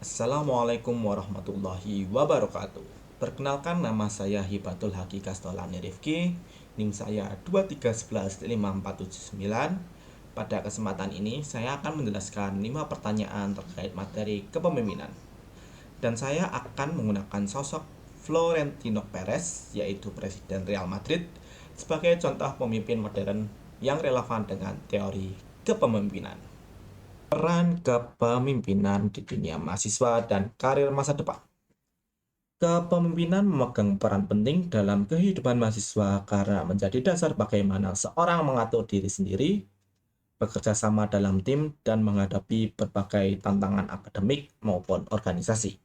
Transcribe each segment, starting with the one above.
Assalamualaikum warahmatullahi wabarakatuh. Perkenalkan, nama saya Hibatul Haki Kastolani Rifki. NIM saya 2311547. Pada kesempatan ini saya akan menjelaskan 5 pertanyaan terkait materi kepemimpinan. Dan saya akan menggunakan sosok Florentino Perez, yaitu Presiden Real Madrid, sebagai contoh pemimpin modern yang relevan dengan teori kepemimpinan. Peran kepemimpinan di dunia mahasiswa dan karir masa depan. Kepemimpinan memegang peran penting dalam kehidupan mahasiswa karena menjadi dasar bagaimana seorang mengatur diri sendiri, bekerja sama dalam tim, dan menghadapi berbagai tantangan akademik maupun organisasi.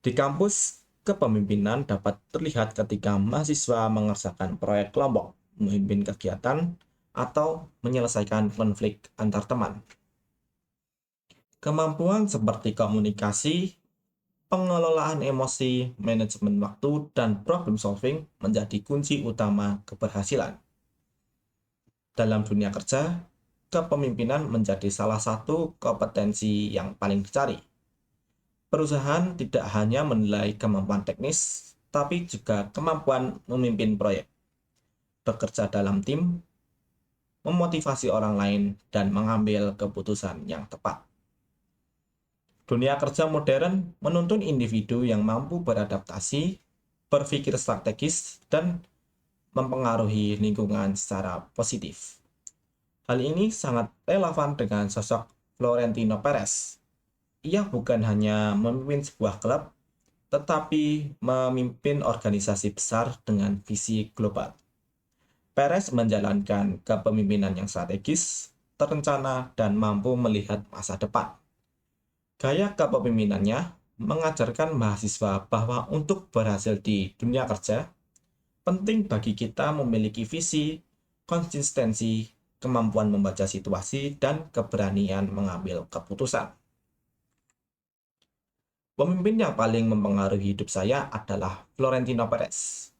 Di kampus, kepemimpinan dapat terlihat ketika mahasiswa mengerjakan proyek kelompok, memimpin kegiatan, atau menyelesaikan konflik antar teman. Kemampuan seperti komunikasi, pengelolaan emosi, manajemen waktu, dan problem solving menjadi kunci utama keberhasilan. Dalam dunia kerja, kepemimpinan menjadi salah satu kompetensi yang paling dicari. Perusahaan tidak hanya menilai kemampuan teknis, tapi juga kemampuan memimpin proyek, bekerja dalam tim, memotivasi orang lain, dan mengambil keputusan yang tepat. Dunia kerja modern menuntun individu yang mampu beradaptasi, berpikir strategis, dan mempengaruhi lingkungan secara positif. Hal ini sangat relevan dengan sosok Florentino Perez. Ia bukan hanya memimpin sebuah klub, tetapi memimpin organisasi besar dengan visi global. Perez menjalankan kepemimpinan yang strategis, terencana, dan mampu melihat masa depan. Gaya kepemimpinannya mengajarkan mahasiswa bahwa untuk berhasil di dunia kerja, penting bagi kita memiliki visi, konsistensi, kemampuan membaca situasi, dan keberanian mengambil keputusan. Pemimpin yang paling mempengaruhi hidup saya adalah Florentino Perez.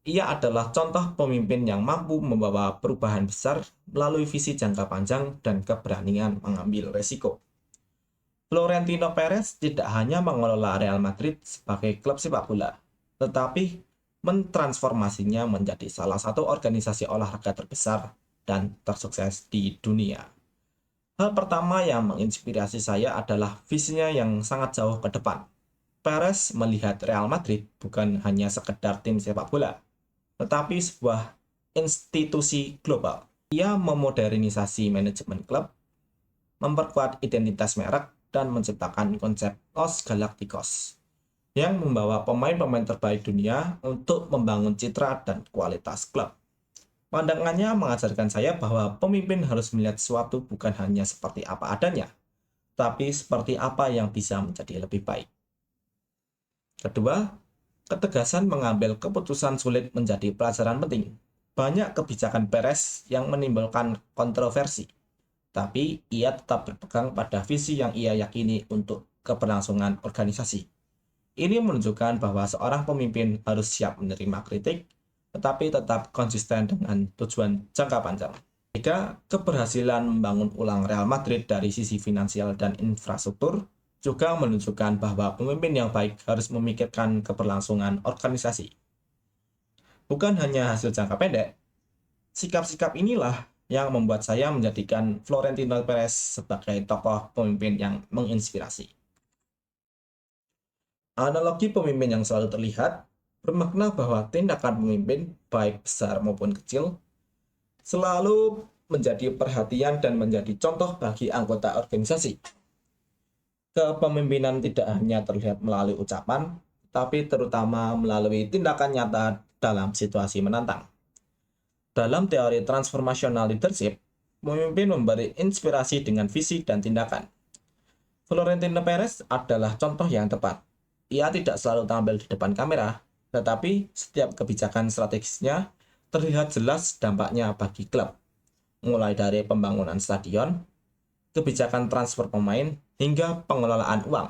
Ia adalah contoh pemimpin yang mampu membawa perubahan besar melalui visi jangka panjang dan keberanian mengambil resiko. Florentino Perez tidak hanya mengelola Real Madrid sebagai klub sepak bola, tetapi mentransformasinya menjadi salah satu organisasi olahraga terbesar dan tersukses di dunia. Hal pertama yang menginspirasi saya adalah visinya yang sangat jauh ke depan. Perez melihat Real Madrid bukan hanya sekedar tim sepak bola, tetapi sebuah institusi global. Ia memodernisasi manajemen klub, memperkuat identitas merek, dan menciptakan konsep Los Galacticos yang membawa pemain-pemain terbaik dunia untuk membangun citra dan kualitas klub. Pandangannya mengajarkan saya bahwa pemimpin harus melihat sesuatu bukan hanya seperti apa adanya, tapi seperti apa yang bisa menjadi lebih baik. Kedua, ketegasan mengambil keputusan sulit menjadi pelajaran penting. Banyak kebijakan Perez yang menimbulkan kontroversi, tapi ia tetap berpegang pada visi yang ia yakini untuk keberlangsungan organisasi. Ini menunjukkan bahwa seorang pemimpin harus siap menerima kritik, tetapi tetap konsisten dengan tujuan jangka panjang. Jika keberhasilan membangun ulang Real Madrid dari sisi finansial dan infrastruktur juga menunjukkan bahwa pemimpin yang baik harus memikirkan keberlangsungan organisasi. Bukan hanya hasil jangka pendek, sikap-sikap inilah yang membuat saya menjadikan Florentino Perez sebagai tokoh pemimpin yang menginspirasi. Analogi pemimpin yang selalu terlihat bermakna bahwa tindakan pemimpin, baik besar maupun kecil, selalu menjadi perhatian dan menjadi contoh bagi anggota organisasi. Kepemimpinan tidak hanya terlihat melalui ucapan, tapi terutama melalui tindakan nyata dalam situasi menantang. Dalam teori transformational leadership, pemimpin memberi inspirasi dengan visi dan tindakan. Florentino Perez adalah contoh yang tepat. Ia tidak selalu tampil di depan kamera, tetapi setiap kebijakan strategisnya terlihat jelas dampaknya bagi klub. Mulai dari pembangunan stadion, kebijakan transfer pemain, hingga pengelolaan uang.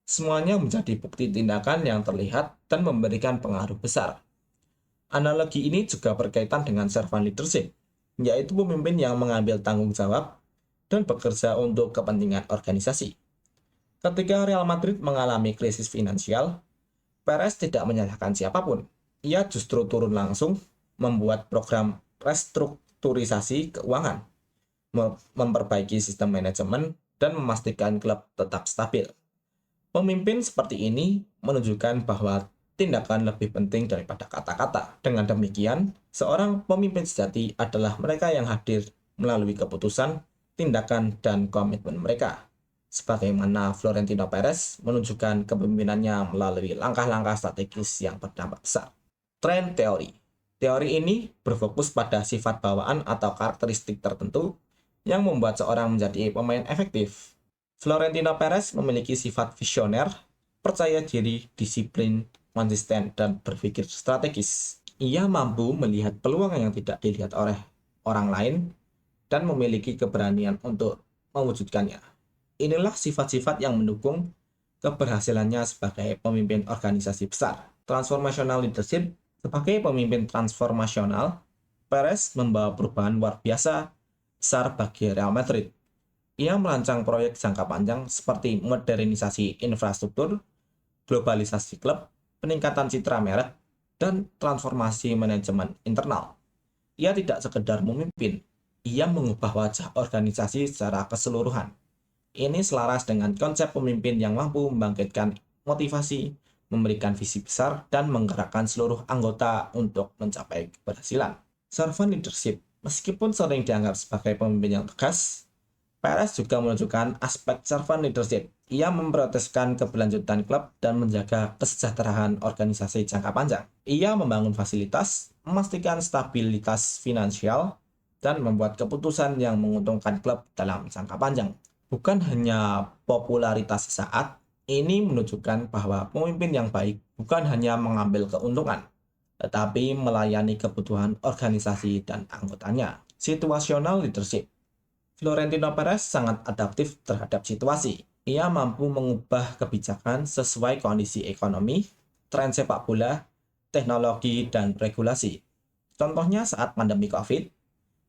Semuanya menjadi bukti tindakan yang terlihat dan memberikan pengaruh besar. Analogi ini juga berkaitan dengan servant leadership, yaitu pemimpin yang mengambil tanggung jawab dan bekerja untuk kepentingan organisasi. Ketika Real Madrid mengalami krisis finansial, Perez tidak menyalahkan siapapun. Ia justru turun langsung membuat program restrukturisasi keuangan, memperbaiki sistem manajemen, dan memastikan klub tetap stabil. Pemimpin seperti ini menunjukkan bahwa tindakan lebih penting daripada kata-kata. Dengan demikian, seorang pemimpin sejati adalah mereka yang hadir melalui keputusan, tindakan, dan komitmen mereka. Sebagaimana Florentino Perez menunjukkan kepemimpinannya melalui langkah-langkah strategis yang berdampak besar. Trend teori. Teori ini berfokus pada sifat bawaan atau karakteristik tertentu yang membuat seorang menjadi pemain efektif. Florentino Perez memiliki sifat visioner, percaya diri, disiplin, konsisten, dan berpikir strategis. Ia mampu melihat peluang yang tidak dilihat oleh orang lain dan memiliki keberanian untuk mewujudkannya. Inilah sifat-sifat yang mendukung keberhasilannya sebagai pemimpin organisasi besar. Transformational leadership. Sebagai pemimpin transformasional, Perez membawa perubahan luar biasa besar bagi Real Madrid. Ia merancang proyek jangka panjang seperti modernisasi infrastruktur, globalisasi klub, peningkatan citra merek, dan transformasi manajemen internal. Ia tidak sekedar memimpin, ia mengubah wajah organisasi secara keseluruhan. Ini selaras dengan konsep pemimpin yang mampu membangkitkan motivasi, memberikan visi besar, dan menggerakkan seluruh anggota untuk mencapai keberhasilan. Servant leadership, meskipun sering dianggap sebagai pemimpin yang tegas, Perez juga menunjukkan aspek servant leadership. Ia memproteskan keberlanjutan klub dan menjaga kesejahteraan organisasi jangka panjang. Ia membangun fasilitas, memastikan stabilitas finansial, dan membuat keputusan yang menguntungkan klub dalam jangka panjang. Bukan hanya popularitas sesaat, ini menunjukkan bahwa pemimpin yang baik bukan hanya mengambil keuntungan, tetapi melayani kebutuhan organisasi dan anggotanya. Situational leadership. Florentino Perez sangat adaptif terhadap situasi. Ia mampu mengubah kebijakan sesuai kondisi ekonomi, tren sepak bola, teknologi, dan regulasi. Contohnya saat pandemi COVID,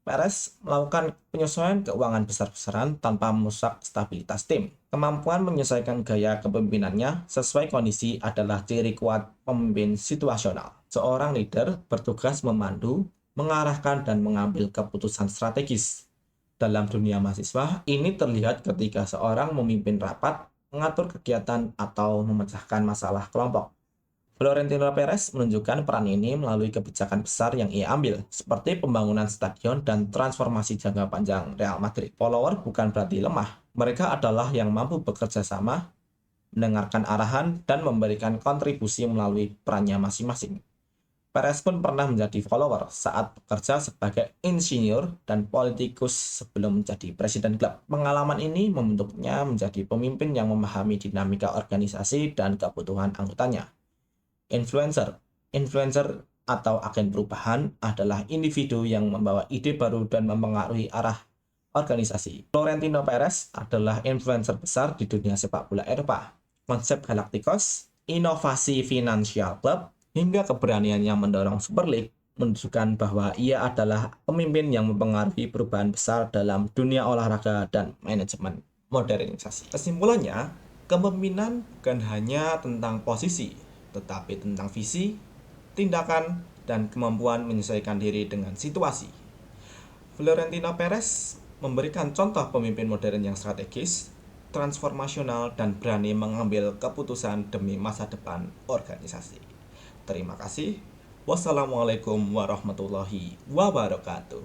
Perez melakukan penyesuaian keuangan besar-besaran tanpa merusak stabilitas tim. Kemampuan menyesuaikan gaya kepemimpinannya sesuai kondisi adalah ciri kuat pemimpin situasional. Seorang leader bertugas memandu, mengarahkan, dan mengambil keputusan strategis. Dalam dunia mahasiswa, ini terlihat ketika seorang memimpin rapat, mengatur kegiatan, atau memecahkan masalah kelompok. Florentino Perez menunjukkan peran ini melalui kebijakan besar yang ia ambil, seperti pembangunan stadion dan transformasi jangka panjang Real Madrid. Follower bukan berarti lemah, mereka adalah yang mampu bekerja sama, mendengarkan arahan, dan memberikan kontribusi melalui perannya masing-masing. Perez pun pernah menjadi follower saat bekerja sebagai insinyur dan politikus sebelum menjadi presiden klub. Pengalaman ini membentuknya menjadi pemimpin yang memahami dinamika organisasi dan kebutuhan anggotanya. Influencer. Influencer atau agen perubahan adalah individu yang membawa ide baru dan mempengaruhi arah organisasi. Florentino Perez adalah influencer besar di dunia sepak bola Eropa. Konsep Galacticos, inovasi finansial klub, hingga keberaniannya mendorong Super League menunjukkan bahwa ia adalah pemimpin yang mempengaruhi perubahan besar dalam dunia olahraga dan manajemen modernisasi. Kesimpulannya, kepemimpinan bukan hanya tentang posisi, tetapi tentang visi, tindakan, dan kemampuan menyesuaikan diri dengan situasi. Florentino Perez memberikan contoh pemimpin modern yang strategis, transformasional, dan berani mengambil keputusan demi masa depan organisasi. Terima kasih. Wassalamualaikum warahmatullahi wabarakatuh.